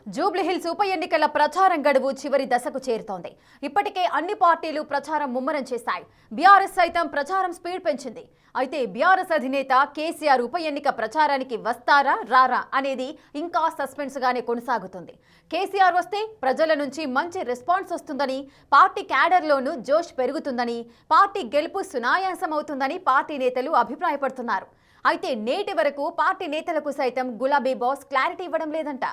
జూబ్లీహిల్స్ ఉప ఎన్నికల ప్రచారం గడువు చివరి దశకు చేరుతోంది. ఇప్పటికే అన్ని పార్టీలు ప్రచారం ముమ్మరం చేశాయి. బీఆర్ఎస్ సైతం ప్రచారం స్పీడ్ పెంచింది. అయితే బీఆర్ఎస్ అధినేత కేసీఆర్ ఉప ఎన్నిక ప్రచారానికి వస్తారా రారా అనేది ఇంకా సస్పెన్స్ గానే కొనసాగుతుంది. కేసీఆర్ వస్తే ప్రజల నుంచి మంచి రెస్పాన్స్ వస్తుందని, పార్టీ క్యాడర్లోనూ జోష్ పెరుగుతుందని, పార్టీ గెలుపు సునాయాసం అవుతుందని పార్టీ నేతలు అభిప్రాయపడుతున్నారు. అయితే నేటి వరకు పార్టీ నేతలకు సైతం గులాబీ బాస్ క్లారిటీ ఇవ్వడం లేదంట.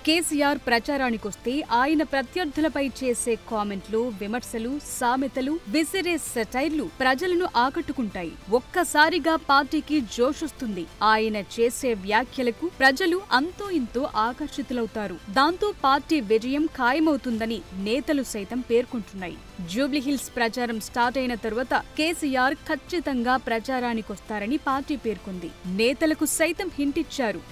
కేసీఆర్ ప్రచారానికొస్తే ఆయన ప్రత్యర్థులపై చేసే కామెంట్లు, విమర్శలు, సామెతలు, విసిరే సెటైర్లు ప్రజలను ఆకట్టుకుంటాయి. ఒక్కసారిగా పార్టీకి జోషొస్తుంది. ఆయన చేసే వ్యాఖ్యలకు ప్రజలు అంతో ఇంతో ఆకర్షితులవుతారు. దాంతో పార్టీ విజయం ఖాయమవుతుందని నేతలు సైతం పేర్కొంటున్నాయి. జూబ్లీహిల్స్ ప్రచారం స్టార్ట్ అయిన తరువాత కేసీఆర్ ఖచ్చితంగా ప్రచారానికొస్తారని పార్టీ పేర్కొంది. నేతలకు సైతం హింటిచ్చారు.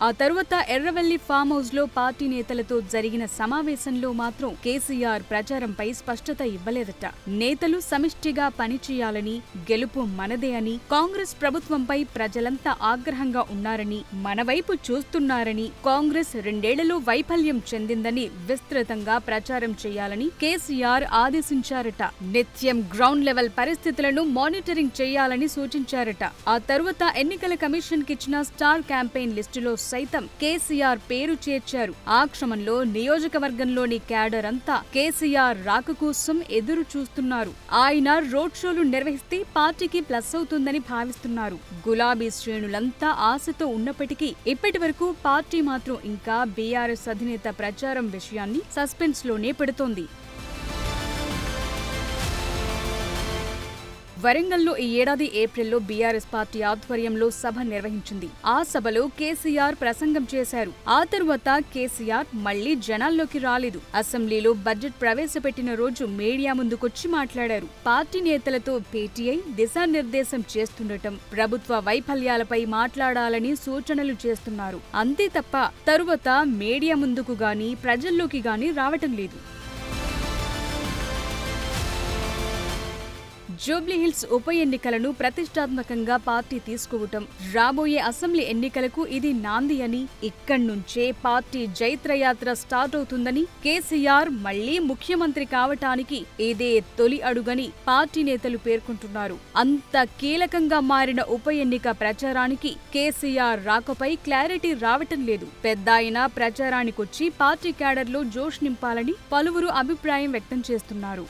ఆ తరువాత ఎర్రవెల్లి ఫామ్ హౌస్ లో పార్టీ నేతలతో జరిగిన సమావేశంలో మాత్రం కేసీఆర్ ప్రచారంపై స్పష్టత ఇవ్వలేదట. నేతలు సమిష్టిగా పనిచేయాలని, గెలుపు మనదే అని, కాంగ్రెస్ ప్రభుత్వంపై ప్రజలంతా ఆగ్రహంగా ఉన్నారని, మనవైపు చూస్తున్నారని, కాంగ్రెస్ 2 ఏళ్లలో వైఫల్యం చెందిందని విస్తృతంగా ప్రచారం చేయాలని కేసీఆర్ ఆదేశించారట. నిత్యం గ్రౌండ్ లెవెల్ పరిస్థితులను మానిటరింగ్ చేయాలని సూచించారట. ఆ తరువాత ఎన్నికల కమిషన్ కిచ్చిన స్టార్ క్యాంపెయిన్ లిస్టులో సైతం కేసీఆర్ పేరు చేర్చారు. ఆ క్రమంలో నియోజకవర్గంలోని క్యాడర్ అంతా కేసీఆర్ రాక కోసం ఎదురు చూస్తున్నారు. ఆయన రోడ్ షోలు నిర్వహిస్తే పార్టీకి ప్లస్ అవుతుందని భావిస్తున్నారు. గులాబీ శ్రేణులంతా ఆశతో ఉన్నప్పటికీ ఇప్పటి వరకు పార్టీ మాత్రం ఇంకా బీఆర్ఎస్ అధినేత ప్రచారం విషయాన్ని సస్పెన్స్ లోనే పెడుతోంది. వరంగల్లో ఈ ఏడాది ఏప్రిల్లో బీఆర్ఎస్ పార్టీ ఆధ్వర్యంలో సభ నిర్వహించింది. ఆ సభలో కేసీఆర్ ప్రసంగం చేశారు. ఆ తరువాత కేసీఆర్ మళ్లీ జనాల్లోకి రాలేదు. అసెంబ్లీలో బడ్జెట్ ప్రవేశపెట్టిన రోజు మీడియా ముందుకొచ్చి మాట్లాడారు. పార్టీ నేతలతో భేటీ అయి దిశానిర్దేశం చేస్తుండటం, ప్రభుత్వ వైఫల్యాలపై మాట్లాడాలని సూచనలు చేస్తున్నారు. అంతే తప్ప తరువాత మీడియా ముందుకు గాని ప్రజల్లోకి గాని రావటం లేదు. జూబ్లీహిల్స్ ఉప ఎన్నికలను ప్రతిష్టాత్మకంగా పార్టీ తీసుకోవటం, రాబోయే అసెంబ్లీ ఎన్నికలకు ఇది నాంది అని, ఇక్కడి నుంచే పార్టీ జైత్రయాత్ర స్టార్ట్ అవుతుందని, కేసీఆర్ మళ్లీ ముఖ్యమంత్రి కావటానికి ఇదే తొలి అడుగని పార్టీ నేతలు పేర్కొంటున్నారు. అంత కీలకంగా మారిన ఉప ఎన్నిక ప్రచారానికి కేసీఆర్ రాకపై క్లారిటీ రావటం లేదు. పెద్దాయన ప్రచారానికొచ్చి పార్టీ క్యాడర్లో జోష్ నింపాలని పలువురు అభిప్రాయం వ్యక్తం చేస్తున్నారు.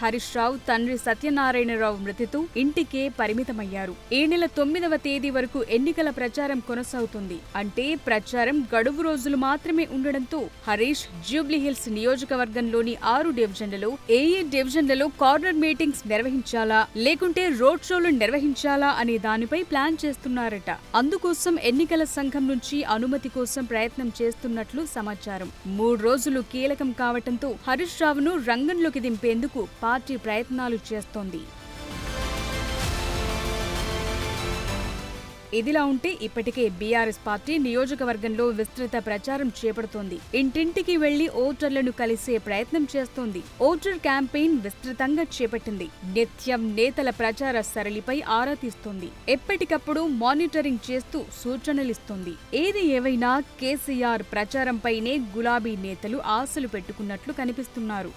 హరీష్ రావు తండ్రి సత్యనారాయణరావు మృతితో ఇంటికే పరిమితమయ్యారు. ఈ నెల 9వ తేదీ వరకు ఎన్నికల ప్రచారం కొనసాగుతుంది. అంటే ప్రచారం గడువు రోజులు మాత్రమే ఉండడంతో హరీష్ జూబ్లీహిల్స్ నియోజకవర్గంలోని 6 డివిజన్లలో ఏ డివిజన్లలో కార్నర్ మీటింగ్స్ నిర్వహించాలా, లేకుంటే రోడ్ షోలు నిర్వహించాలా అనే దానిపై ప్లాన్ చేస్తున్నారట. అందుకోసం ఎన్నికల సంఘం నుంచి అనుమతి కోసం ప్రయత్నం చేస్తున్నట్లు సమాచారం. 3 రోజులు కీలకం కావటంతో హరీష్ రావును రంగంలోకి దింపేందుకు పార్టీ ప్రయత్నాలు చేస్తోంది. ఇదిలా ఉంటే ఇప్పటికే బీఆర్ఎస్ పార్టీ నియోజకవర్గంలో విస్తృత ప్రచారం చేపడుతోంది. ఇంటింటికి వెళ్లి ఓటర్లను కలిసే ప్రయత్నం చేస్తోంది. ఓటర్ క్యాంపెయిన్ విస్తృతంగా చేపట్టింది. నిత్యం నేతల ప్రచార సరళిపై ఆరా తీస్తోంది. ఎప్పటికప్పుడు మానిటరింగ్ చేస్తూ సూచనలిస్తోంది. ఏది ఏవైనా కేసీఆర్ ప్రచారంపైనే గులాబీ నేతలు ఆశలు పెట్టుకున్నట్లు కనిపిస్తున్నారు.